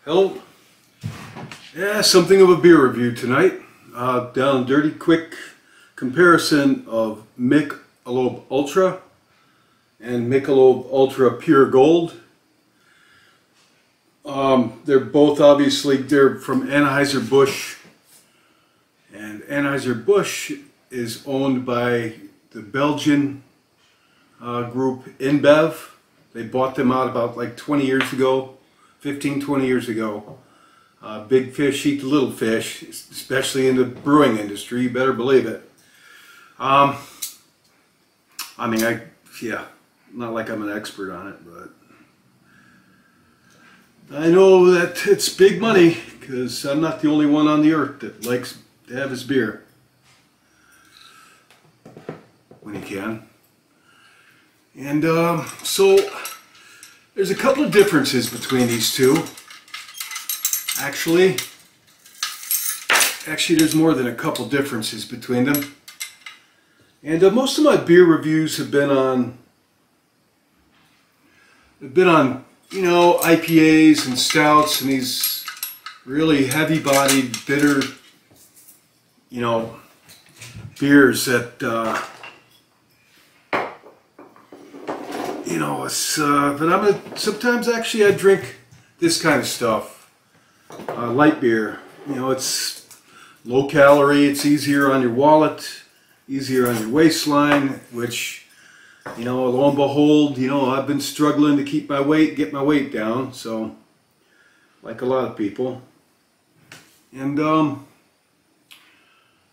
Hello. Yeah, something of a beer review tonight. Down and dirty, quick comparison of Michelob Ultra and Michelob Ultra Pure Gold. They're both they're from Anheuser-Busch, and Anheuser-Busch is owned by the Belgian group InBev. They bought them out about like 20 years ago, 15-20 years ago. Big fish eat the little fish, especially in the brewing industry, you better believe it. Yeah, not like I'm an expert on it, but I know that it's big money because I'm not the only one on the earth that likes to have his beer when he can. And so there's a couple of differences between these two. Actually, there's more than a couple differences between them. And most of my beer reviews have been on, you know, IPAs and stouts and these really heavy-bodied, bitter, you know, beers that, you know, it's, but sometimes actually I drink this kind of stuff. Light beer, you know, it's low calorie, it's easier on your wallet, easier on your waistline, which, you know, lo and behold, you know, I've been struggling to keep my weight, get my weight down, so, like a lot of people. And, oh,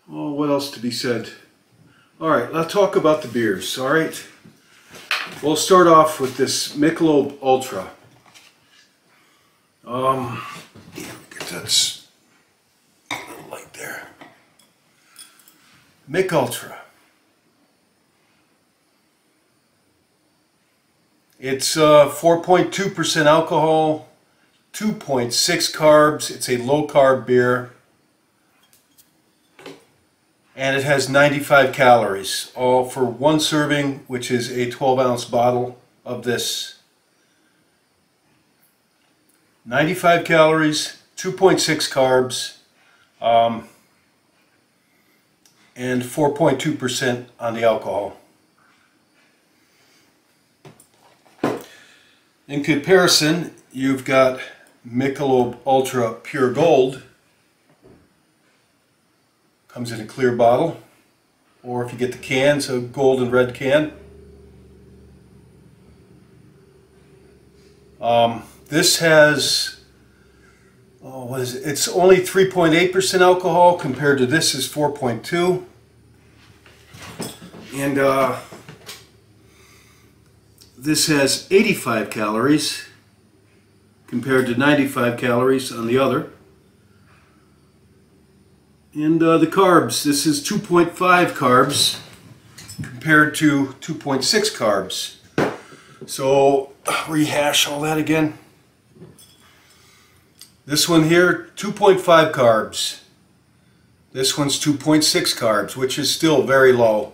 what else to be said? Alright, let's talk about the beers, alright? We'll start off with this Michelob Ultra. That's a little light there. Mich Ultra. It's 4.2% alcohol, 2.6 carbs. It's a low-carb beer. And it has 95 calories, all for one serving, which is a 12-ounce bottle of this. 95 calories, 2.6 carbs, and 4.2% on the alcohol. In comparison, you've got Michelob Ultra Pure Gold. Comes in a clear bottle, or if you get the cans, a gold and red can. This has, oh, what is it? It's only 3.8% alcohol compared to this is 4.2. And this has 85 calories compared to 95 calories on the other. And the carbs, this is 2.5 carbs compared to 2.6 carbs. So, rehash all that again. This one here, 2.5 carbs. This one's 2.6 carbs, which is still very low.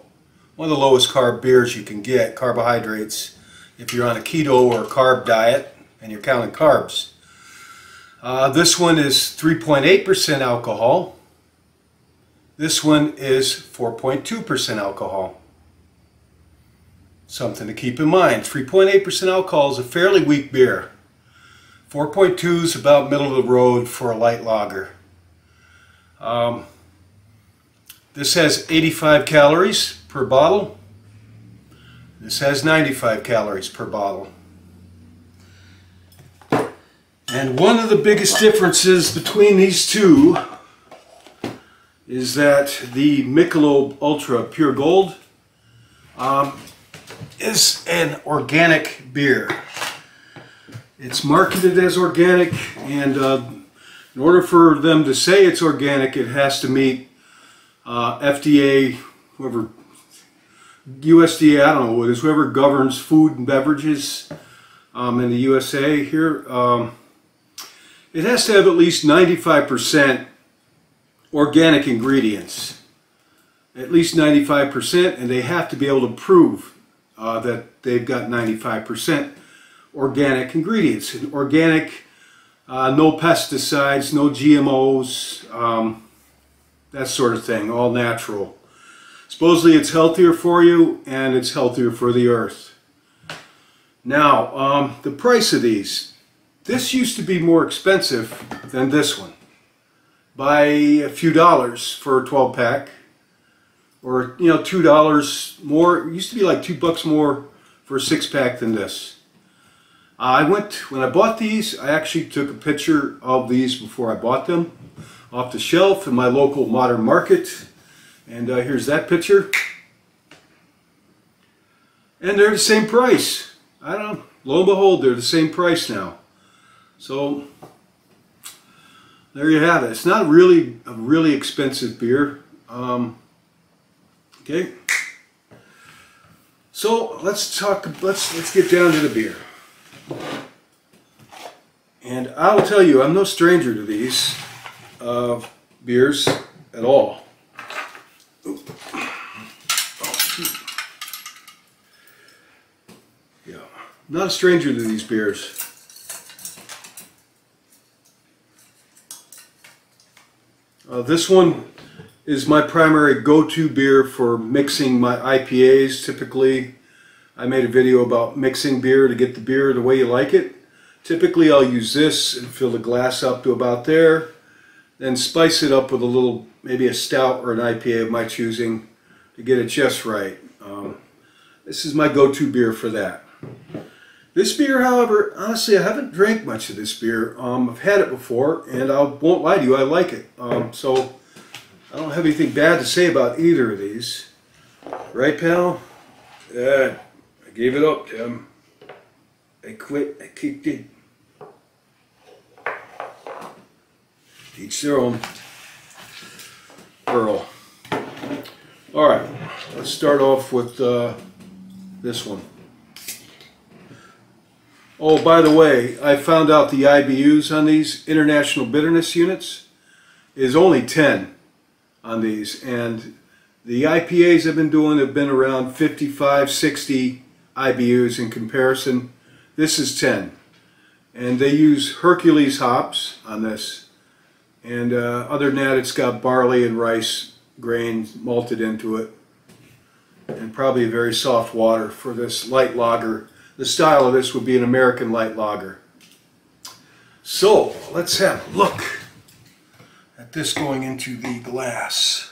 One of the lowest carb beers you can get, carbohydrates, if you're on a keto or carb diet and you're counting carbs. This one is 3.8% alcohol. This one is 4.2% alcohol. Something to keep in mind. 3.8% alcohol is a fairly weak beer. 4.2 is about middle of the road for a light lager. This has 85 calories per bottle. This has 95 calories per bottle. And one of the biggest differences between these two is that the Michelob Ultra Pure Gold is an organic beer. It's marketed as organic, and in order for them to say it's organic, it has to meet FDA, whoever, USDA, I don't know what it is, whoever governs food and beverages in the USA here. It has to have at least 95% organic ingredients. At least 95%, and they have to be able to prove that they've got 95% organic ingredients. And organic No pesticides, no GMOs, that sort of thing, all natural. Supposedly it's healthier for you and it's healthier for the earth. Now, the price of these. This used to be more expensive than this one by a few dollars for a 12 pack, or you know, $2 more. It used to be like $2 more for a 6-pack than this. When I bought these, I actually took a picture of these before I bought them off the shelf in my local modern market, and here's that picture, and they're the same price. I don't know, lo and behold, they're the same price now. So there you have it. It's not really a really expensive beer. Okay. So let's get down to the beer. And I will tell you, I'm no stranger to these beers at all. Oh, yeah, not a stranger to these beers. This one is my primary go-to beer for mixing my IPAs. Typically, I made a video about mixing beer to get the beer the way you like it. Typically, I'll use this and fill the glass up to about there, then spice it up with a little, maybe a stout or an IPA of my choosing to get it just right. This is my go-to beer for that. This beer, however, honestly, I haven't drank much of this beer. I've had it before, and I won't lie to you, I like it. So I don't have anything bad to say about either of these. Right, pal? I gave it up, Tim. I quit. I kicked it. Each their own. Earl. Alright, let's start off with this one. Oh, by the way, I found out the IBUs on these international bitterness units is only 10 on these, and the IPAs I've been doing have been around 55, 60 IBUs in comparison. This is 10, and they use Hercules hops on this, and other than that, it's got barley and rice grains malted into it, and probably a very soft water for this light lager. The style of this would be an American light lager. So let's have a look at this going into the glass.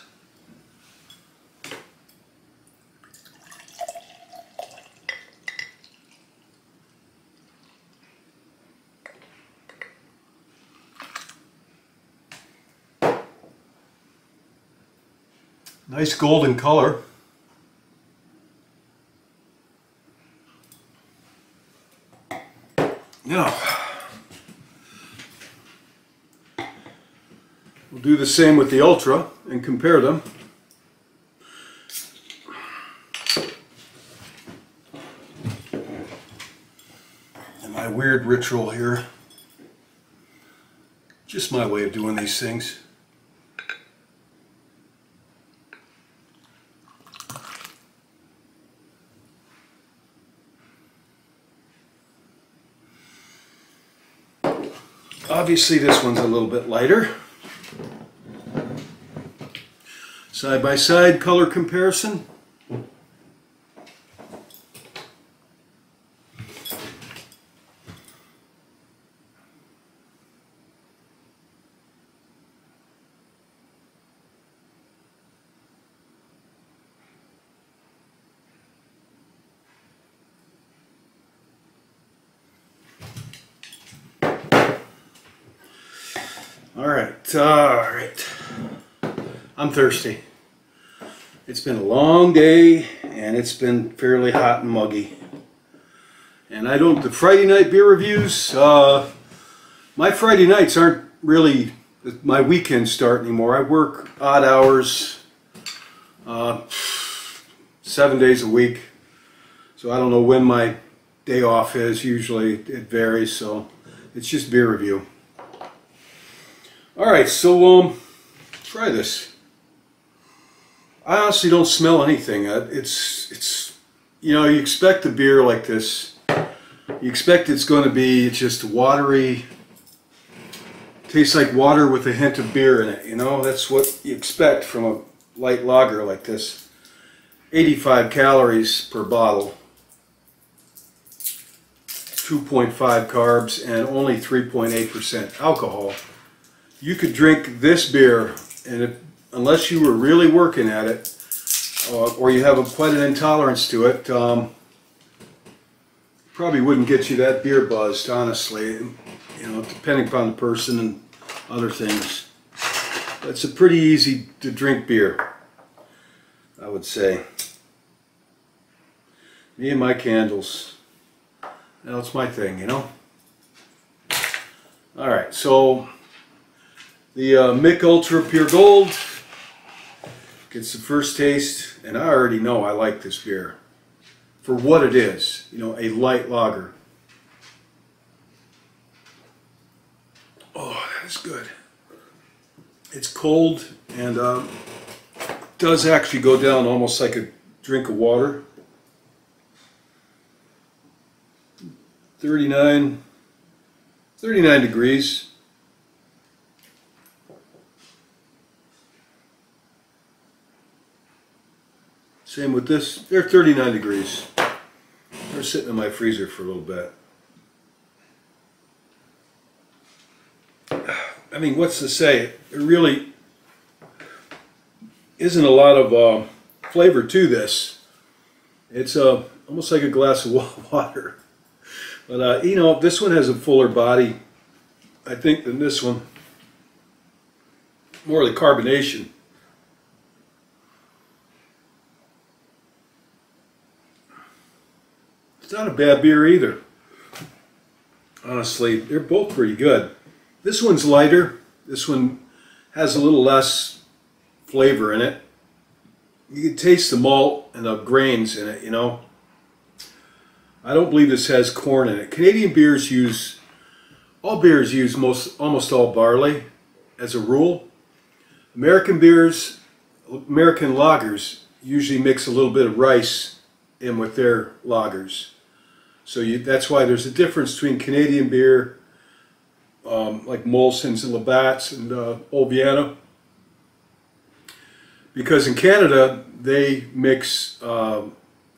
Nice golden color. Now, we'll do the same with the Ultra and compare them. And my weird ritual here, just my way of doing these things. Obviously this one's a little bit lighter. Side by side color comparison. All right. I'm thirsty. It's been a long day and it's been fairly hot and muggy. And the Friday night beer reviews, my Friday nights aren't really my weekend start anymore. I work odd hours, 7 days a week. So I don't know when my day off is. Usually it varies, so it's just beer review. Alright, so try this. I honestly don't smell anything. It's you know, you expect a beer like this, you expect it's going to be just watery, Tastes like water with a hint of beer in it, you know? That's what you expect from a light lager like this. 85 calories per bottle, 2.5 carbs, and only 3.8% alcohol. You could drink this beer, and unless you were really working at it, or you have quite an intolerance to it, probably wouldn't get you that beer buzzed, honestly. You know, depending upon the person and other things. It's a pretty easy to drink beer, I would say. Me and my candles. That's my thing, you know. Alright, so the Mich Ultra Pure Gold gets the first taste, and I already know I like this beer for what it is, you know, a light lager. Oh, that is good. It's cold and does actually go down almost like a drink of water. 39 degrees. Same with this. They're 39 degrees. They're sitting in my freezer for a little bit. I mean, what's to say? There really isn't a lot of flavor to this. It's almost like a glass of water. But, you know, this one has a fuller body, I think, than this one. More of the carbonation. It's not a bad beer either. Honestly, they're both pretty good. This one's lighter. This one has a little less flavor in it. You can taste the malt and the grains in it, you know. I don't believe this has corn in it. Canadian beers use, all beers use almost all barley as a rule. American beers, American lagers usually mix a little bit of rice in with their lagers. So that's why there's a difference between Canadian beer, like Molson's and Labatt's and Old Vienna. Because in Canada, they mix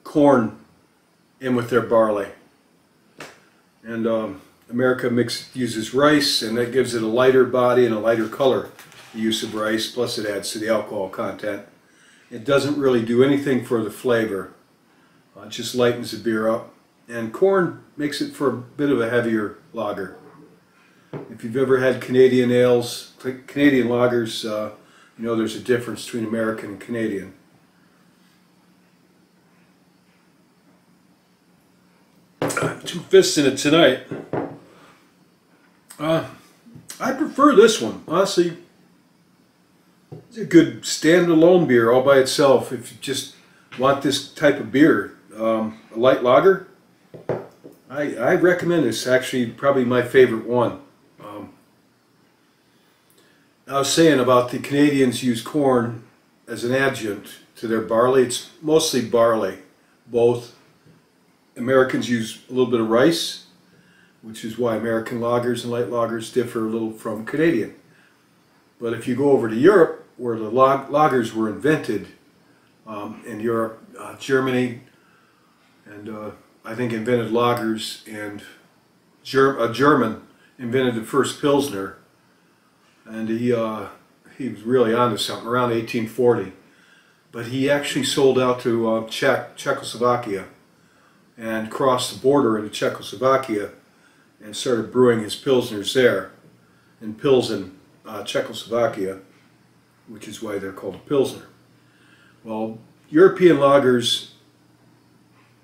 corn in with their barley. And America uses rice, and that gives it a lighter body and a lighter color, the use of rice, plus it adds to the alcohol content. It doesn't really do anything for the flavor. It just lightens the beer up. And corn makes it for a bit of a heavier lager. If you've ever had Canadian ales, Canadian lagers, you know there's a difference between American and Canadian. Two fists in it tonight. I prefer this one. Honestly, it's a good standalone beer all by itself if you just want this type of beer. A light lager, I recommend this. Actually, probably my favorite one. I was saying about the Canadians use corn as an adjunct to their barley. It's mostly barley. Both Americans use a little bit of rice, which is why American lagers and light lagers differ a little from Canadian. But if you go over to Europe, where the lagers were invented in Europe, Germany, and I think invented lagers, and a German invented the first Pilsner, and he was really onto something around 1840. But he actually sold out to Czechoslovakia and crossed the border into Czechoslovakia and started brewing his Pilsners there in Pilsen, Czechoslovakia, which is why they're called a Pilsner. Well, European lagers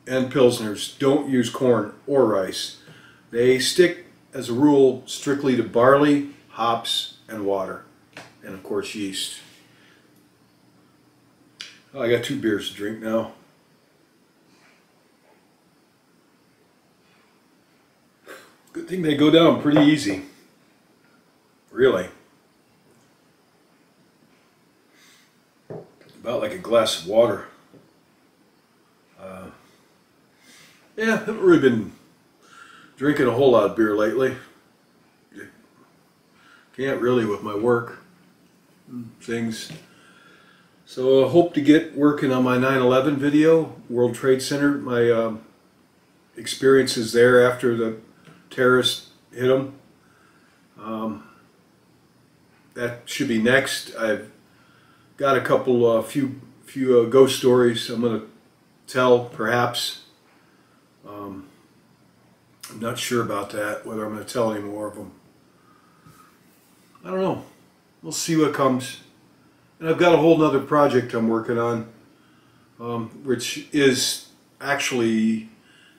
and Pilsners don't use corn or rice. They stick, as a rule, strictly to barley, hops, and water, and of course yeast. Oh, I got 2 beers to drink now. Good thing they go down pretty easy, really. About like a glass of water. Yeah, I haven't really been drinking a whole lot of beer lately. Can't really with my work things. So I hope to get working on my 9/11 video, World Trade Center, my experiences there after the terrorists hit them. That should be next. I've got a couple, few ghost stories I'm going to tell, perhaps. I'm not sure about that, whether I'm going to tell any more of them. I don't know. We'll see what comes. And I've got a whole nother project I'm working on, which is actually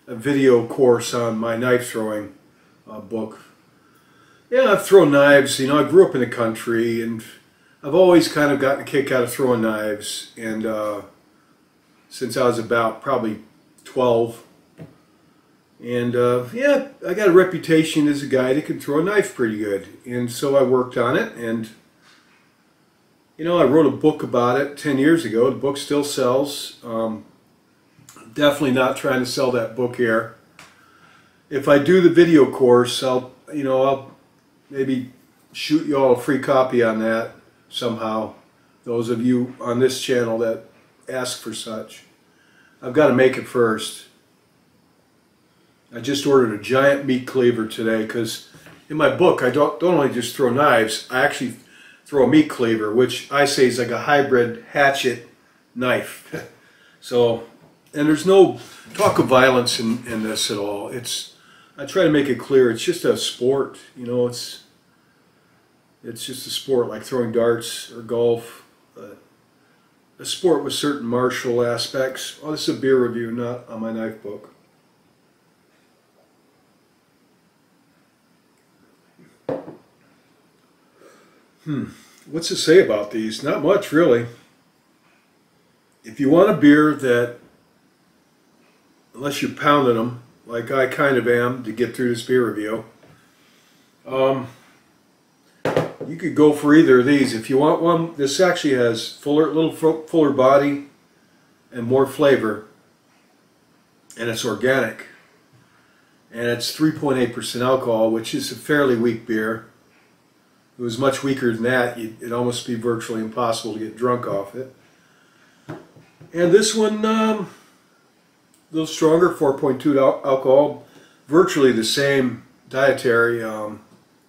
a video course on my knife throwing book. Yeah, I've thrown knives. You know, I grew up in the country, and I've always kind of gotten a kick out of throwing knives. And since I was about probably 12. And yeah, I got a reputation as a guy that can throw a knife pretty good. And so I worked on it, and you know, I wrote a book about it 10 years ago. The book still sells. Definitely not trying to sell that book here. If I do the video course, I'll maybe shoot you all a free copy on that somehow. Those of you on this channel that ask for such. I've got to make it first. I just ordered a giant meat cleaver today because in my book I don't only just throw knives, I actually throw a meat cleaver, which I say is like a hybrid hatchet knife. So, and there's no talk of violence in this at all. I try to make it clear, it's just a sport, you know, it's just a sport like throwing darts or golf. A sport with certain martial aspects. Oh, this is a beer review, not on my knife book. What's to say about these? Not much, really. If you want a beer that, unless you're pounding them, like I kind of am to get through this beer review, you could go for either of these. If you want one, this actually has little fuller body and more flavor, and it's organic. And it's 3.8% alcohol, which is a fairly weak beer. If it was much weaker than that, it'd almost be virtually impossible to get drunk off it. And this one, a little stronger, 4.2 alcohol, virtually the same dietary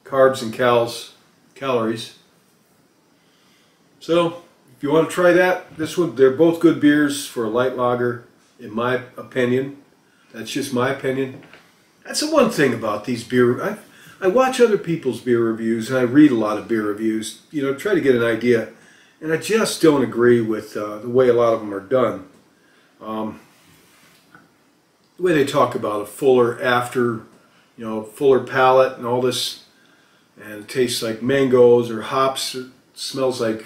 carbs and calories. So, if you want to try that, this one, they're both good beers for a light lager, in my opinion. That's just my opinion. That's the one thing about these beer. I watch other people's beer reviews, and I read a lot of beer reviews, you know, try to get an idea. And I just don't agree with the way a lot of them are done. The way they talk about a fuller after, you know, fuller palate and all this, and it tastes like mangoes or hops. It smells like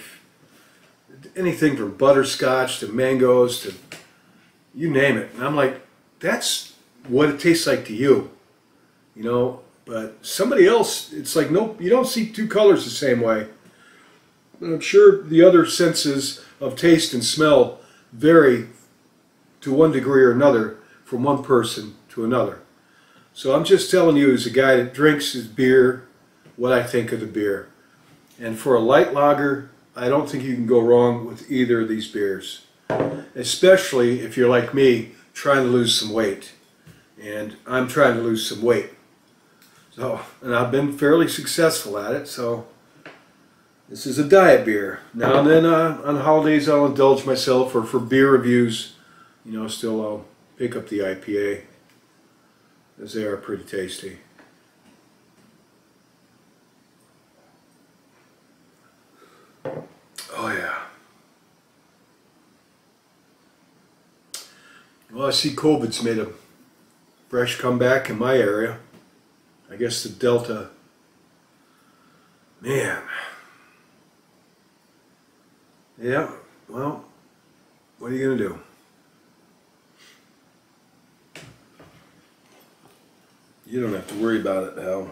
anything from butterscotch to mangoes to you name it. And I'm like, that's what it tastes like to you, you know. But somebody else, it's like, nope, you don't see two colors the same way. And I'm sure the other senses of taste and smell vary to one degree or another from one person to another. So I'm just telling you, as a guy that drinks his beer, what I think of the beer. And for a light lager, I don't think you can go wrong with either of these beers. Especially if you're like me, trying to lose some weight. And I'm trying to lose some weight. So, and I've been fairly successful at it, so this is a diet beer. Now and then on holidays I'll indulge myself, or for beer reviews, you know, still I'll pick up the IPA, as they are pretty tasty. Oh yeah. Well, I see COVID's made a fresh comeback in my area. I guess the Delta, man, yeah, well, what are you going to do? You don't have to worry about it now.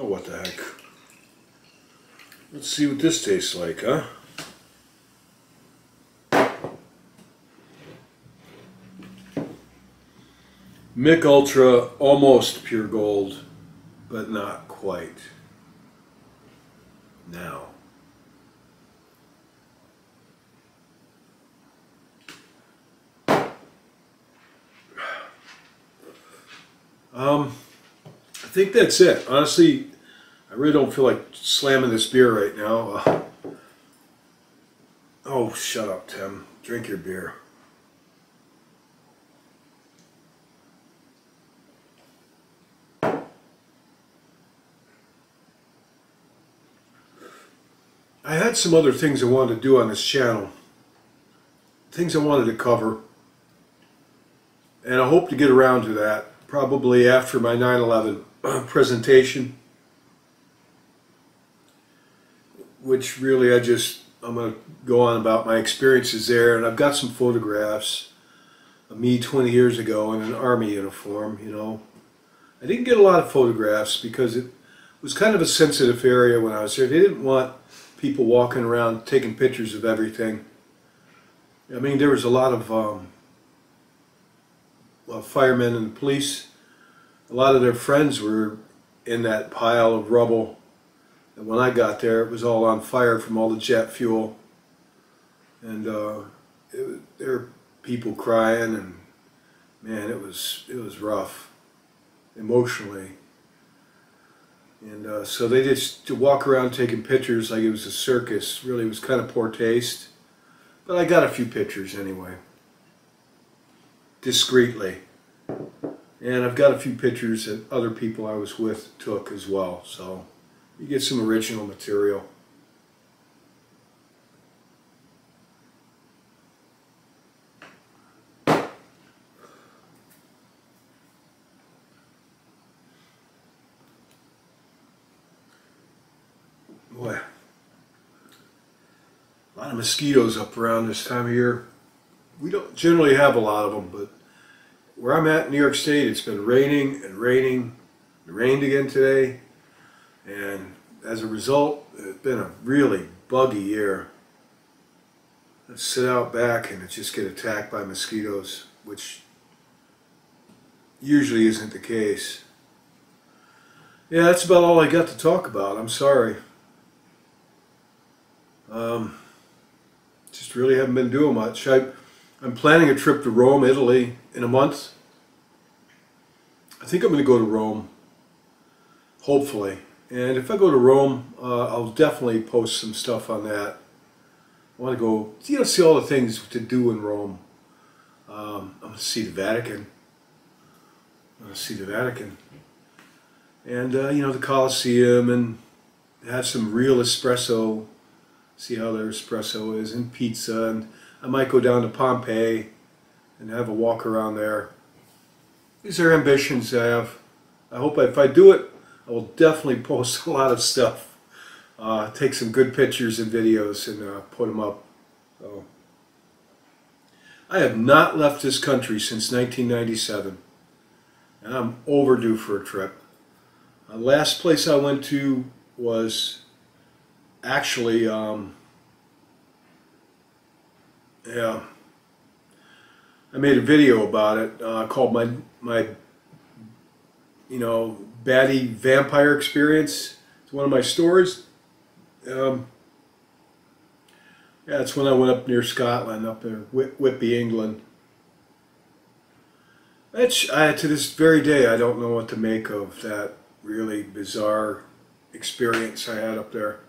Oh, what the heck. Let's see what this tastes like, huh? Mich Ultra, almost pure gold, but not quite. Now. I think that's it. Honestly, I really don't feel like slamming this beer right now. Oh, shut up, Tim. Drink your beer. I had some other things I wanted to do on this channel. Things I wanted to cover. And I hope to get around to that. Probably after my 9/11 presentation. Which really I'm going to go on about my experiences there. And I've got some photographs of me 20 years ago in an army uniform, you know. I didn't get a lot of photographs because it was kind of a sensitive area when I was there. They didn't want people walking around taking pictures of everything. I mean, there was a lot of firemen and police. A lot of their friends were in that pile of rubble. And when I got there, it was all on fire from all the jet fuel. And there were people crying, and man, it was rough emotionally. And so they just to walk around taking pictures like it was a circus really was kind of poor taste. But I got a few pictures anyway, discreetly. And I've got a few pictures that other people I was with took as well. So you get some original material. Boy, a lot of mosquitoes up around this time of year. We don't generally have a lot of them, but where I'm at in New York State, it's been raining and raining. It rained again today, and as a result, it's been a really buggy year. I sit out back and I just get attacked by mosquitoes, which usually isn't the case. Yeah, that's about all I got to talk about. I'm sorry. Just really haven't been doing much. I'm planning a trip to Rome, Italy in a month. I think I'm going to go to Rome, hopefully. And if I go to Rome, I'll definitely post some stuff on that. I want to go, you know, see all the things to do in Rome. I'm going to see the Vatican. And, you know, the Colosseum, and have some real espresso. See how their espresso is, and pizza, and I might go down to Pompeii and have a walk around there. These are ambitions I have. I hope if I do it, I will definitely post a lot of stuff. Take some good pictures and videos and put them up. So, I have not left this country since 1997, and I'm overdue for a trip. The last place I went to was actually, yeah, I made a video about it called my you know, baddie vampire experience. It's one of my stories. Yeah, it's when I went up near Scotland, up there, Whitby, England. To this very day, I don't know what to make of that really bizarre experience I had up there.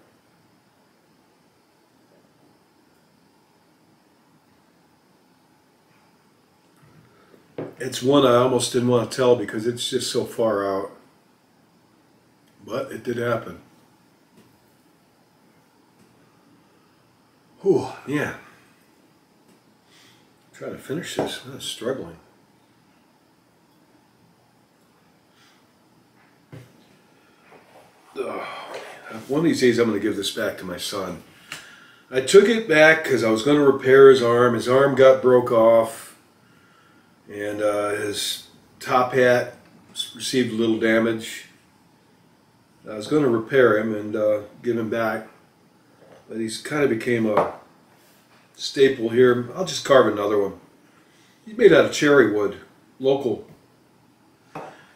It's one I almost didn't want to tell because it's just so far out. But it did happen. Whew, yeah. Trying to finish this. I'm struggling. One of these days I'm going to give this back to my son. I took it back because I was going to repair his arm. His arm got broke off, and his top hat received a little damage. I was going to repair him and give him back. but he's kind of became a staple here. I'll just carve another one. He's made out of cherry wood, local.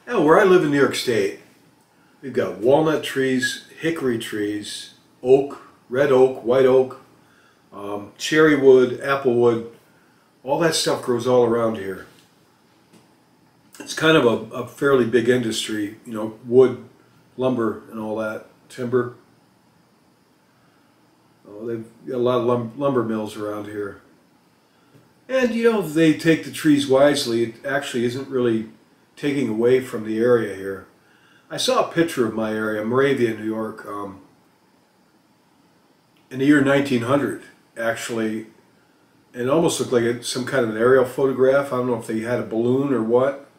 Now, where I live in New York State, we've got walnut trees, hickory trees, oak, red oak, white oak, cherry wood, apple wood. All that stuff grows all around here. It's kind of a fairly big industry, you know, wood, lumber, and all that, timber. Oh, they've got a lot of lumber mills around here. And, you know, they take the trees wisely. It actually isn't really taking away from the area here. I saw a picture of my area, Moravia, New York, in the year 1900, actually. It almost looked like some kind of an aerial photograph. I don't know if they had a balloon or what.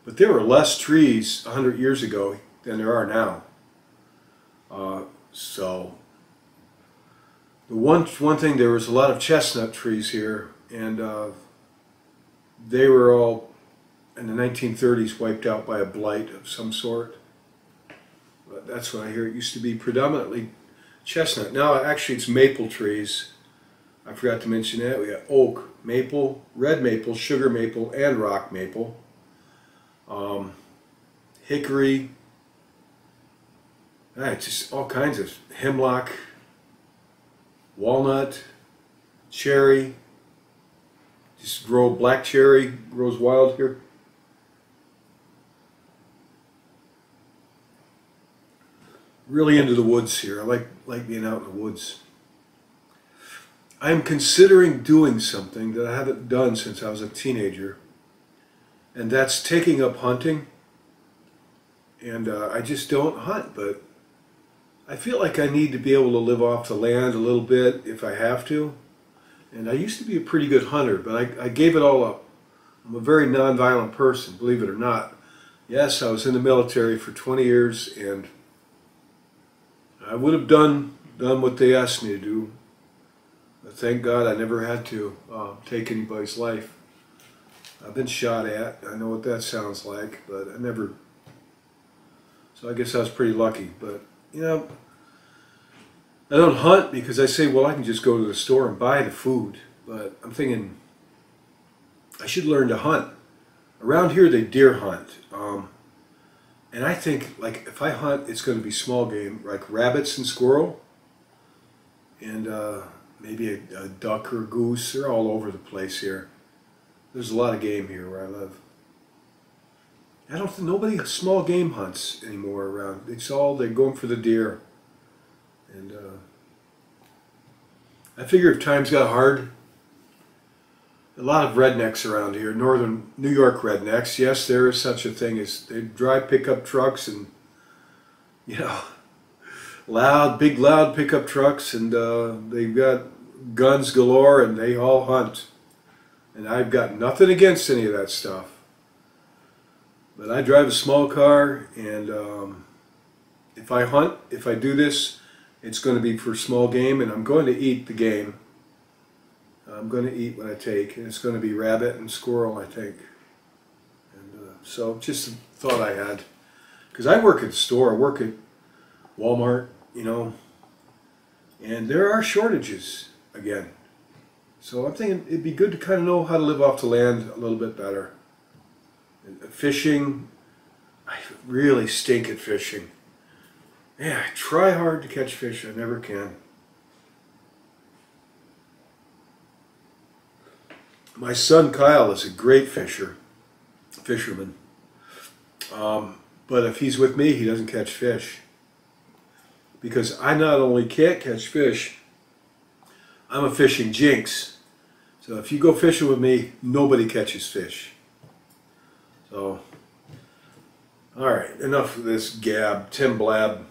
But there were less trees 100 years ago than there are now. So the one thing, there was a lot of chestnut trees here, and they were all in the 1930s wiped out by a blight of some sort. But that's what I hear. It used to be predominantly chestnut. Now actually it's maple trees. I forgot to mention that. We got oak, maple, red maple, sugar maple, and rock maple. Hickory, just all kinds of hemlock, walnut, cherry, just grow black cherry, grows wild here. Really into the woods here. I like being out in the woods. I'm considering doing something that I haven't done since I was a teenager, and that's taking up hunting. And I just don't hunt, but I feel like I need to be able to live off the land a little bit if I have to. And I used to be a pretty good hunter, but I gave it all up. I'm a very nonviolent person, believe it or not. Yes, I was in the military for 20 years, and I would have done what they asked me to do. But thank God I never had to take anybody's life. I've been shot at. I know what that sounds like, but I never. So I guess I was pretty lucky. But, you know, I don't hunt because I say, well, I can just go to the store and buy the food. But I'm thinking I should learn to hunt. Around here they deer hunt. And I think, like, if I hunt, it's going to be small game, like rabbits and squirrel. And maybe a duck or a goose. They're all over the place here. There's a lot of game here where I live. I don't think nobody small game hunts anymore around. It's all, they're going for the deer. And I figure if times got hard, a lot of rednecks around here, northern New York rednecks, yes, there is such a thing as, they drive pickup trucks and, you know, big loud pickup trucks, and they've got guns galore, and they all hunt. And I've got nothing against any of that stuff. But I drive a small car, and if I hunt, if I do this, it's going to be for small game, and I'm going to eat the game. I'm going to eat what I take, and it's going to be rabbit and squirrel, I think. And so just a thought I had. Because I work at the store, I work at Walmart, you know, and there are shortages again. So I'm thinking it'd be good to kind of know how to live off the land a little bit better. Fishing, I really stink at fishing. Yeah, I try hard to catch fish, I never can. My son Kyle is a great fisherman. But if he's with me, he doesn't catch fish. Because I not only can't catch fish, I'm a fishing jinx. So if you go fishing with me, nobody catches fish. So, alright, enough of this gab, Tim Blab.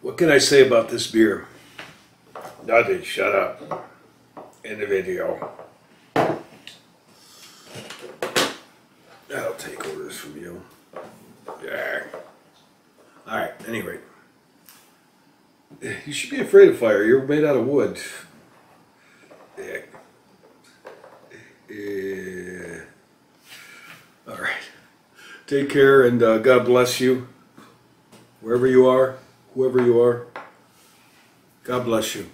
What can I say about this beer? Nothing, shut up. End the video. I'll take orders from you. Yeah. Alright, anyway. You should be afraid of fire. You're made out of wood. Yeah. Alright. Take care, and God bless you. wherever you are, whoever you are. God bless you.